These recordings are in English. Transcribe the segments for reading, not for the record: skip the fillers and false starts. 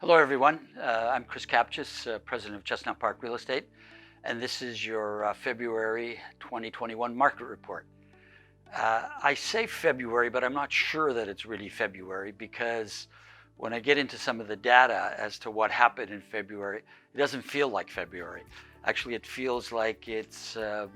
Hello everyone, I'm Chris Kapches, President of Chestnut Park Real Estate, and this is your February 2021 market report. I say February, but I'm not sure that it's really February because when I get into some of the data as to what happened in February, it doesn't feel like February. Actually, it feels like it's a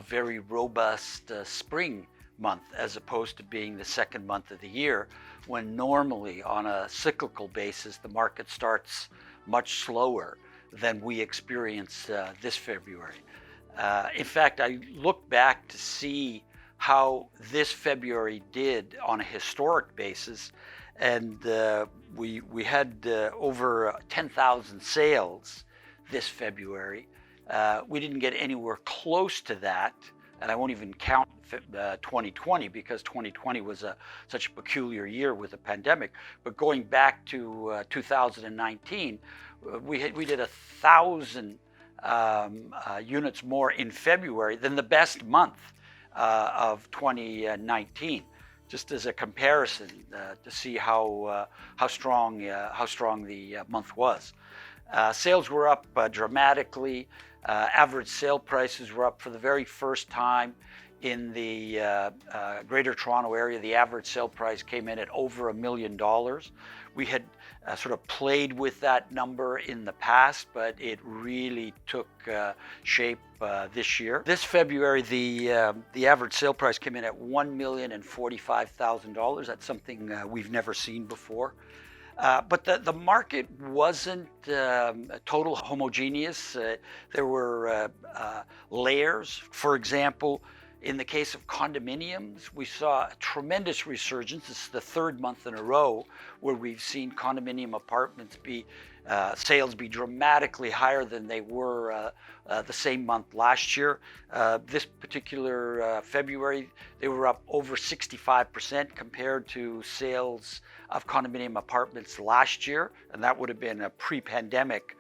very robust spring month as opposed to being the second month of the year, when normally on a cyclical basis the market starts much slower than we experienced this February. In fact, I look back to see how this February did on a historic basis, and we had over 10,000 sales this February. We didn't get anywhere close to that, and I won't even count 2020 because 2020 was such a peculiar year with the pandemic. But going back to 2019, we did 1,000 units more in February than the best month of 2019. Just as a comparison to see how strong the month was. Sales were up dramatically. Average sale prices were up for the very first time in the Greater Toronto area. The average sale price came in at over $1 million. We had sort of played with that number in the past, but it really took shape this year. This February, the average sale price came in at $1,045,000. That's something we've never seen before. But the market wasn't total homogeneous. There were layers. For example, in the case of condominiums, we saw a tremendous resurgence. This is the third month in a row where we've seen condominium apartments sales be dramatically higher than they were the same month last year. This particular February, they were up over 65% compared to sales of condominium apartments last year, and that would have been a pre-pandemic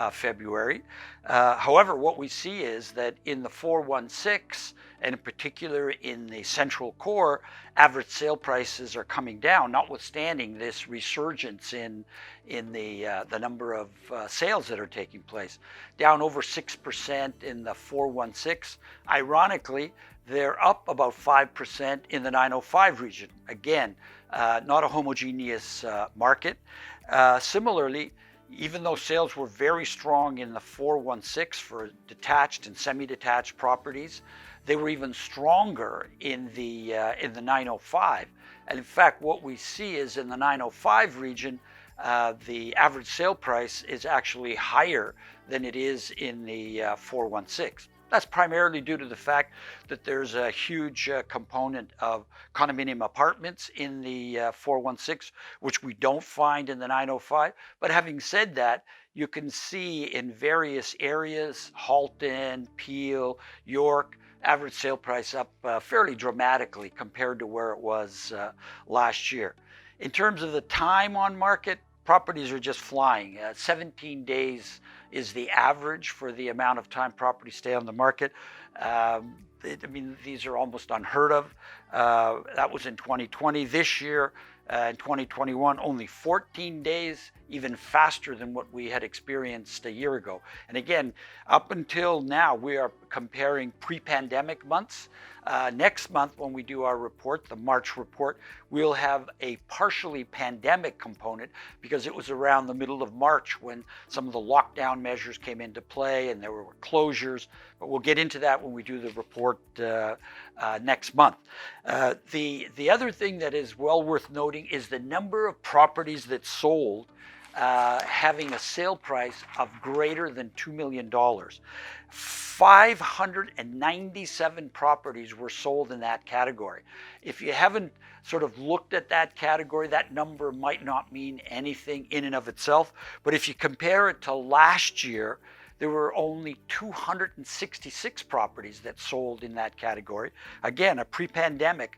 February. However, what we see is that in the 416, and in particular in the central core, average sale prices are coming down, notwithstanding this resurgence in the number of sales that are taking place. Down over 6% in the 416. Ironically, they're up about 5% in the 905 region. Again, not a homogeneous market. Similarly, even though sales were very strong in the 416 for detached and semi-detached properties, they were even stronger in the 905. And in fact, what we see is in the 905 region, the average sale price is actually higher than it is in the 416. That's primarily due to the fact that there's a huge component of condominium apartments in the 416, which we don't find in the 905. But having said that, you can see in various areas, Halton, Peel, York, average sale price up fairly dramatically compared to where it was last year. In terms of the time on market, properties are just flying. 17 days is the average for the amount of time properties stay on the market. These are almost unheard of. That was in 2020. This year, in 2021, only 14 days, even faster than what we had experienced a year ago. And again, up until now, we are comparing pre-pandemic months. Next month, when we do our report, the March report, we'll have a partially pandemic component because it was around the middle of March when some of the lockdown measures came into play and there were closures. But we'll get into that when we do the report next month. The other thing that is well worth noting is the number of properties that sold having a sale price of greater than $2 million. 597 properties were sold in that category. If you haven't sort of looked at that category, that number might not mean anything in and of itself. But if you compare it to last year, there were only 266 properties that sold in that category. Again, a pre-pandemic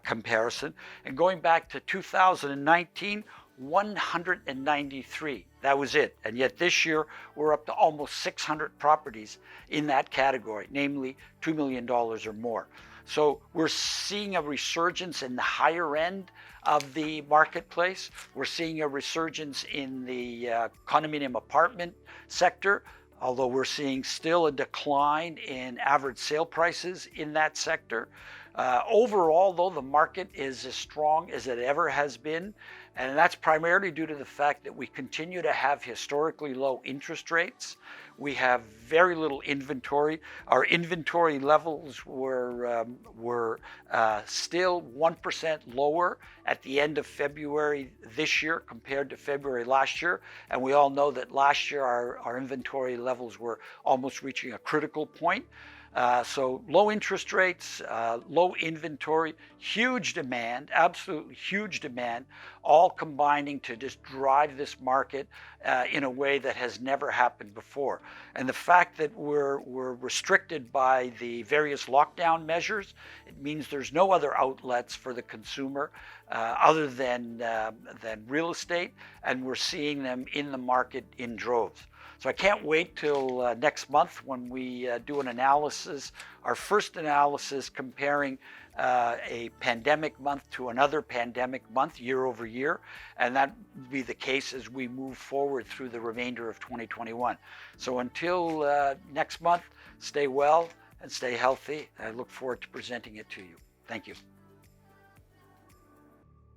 comparison. And going back to 2019, 193. That was it. And yet this year, we're up to almost 600 properties in that category, namely $2 million or more. So we're seeing a resurgence in the higher end of the marketplace. We're seeing a resurgence in the condominium apartment sector, although we're seeing still a decline in average sale prices in that sector. Overall, though, the market is as strong as it ever has been, and that's primarily due to the fact that we continue to have historically low interest rates. We have very little inventory. Our inventory levels were still 1% lower at the end of February this year compared to February last year. And we all know that last year our inventory levels were almost reaching a critical point. So low interest rates, low inventory, huge demand, absolutely huge demand, all combining to just drive this market in a way that has never happened before. And the fact that we're restricted by the various lockdown measures, it means there's no other outlets for the consumer other than real estate, and we're seeing them in the market in droves. So I can't wait till next month when we do an analysis, our first analysis comparing a pandemic month to another pandemic month year over year, and that will be the case as we move forward through the remainder of 2021. So until next month, stay well and stay healthy. I look forward to presenting it to you. Thank you.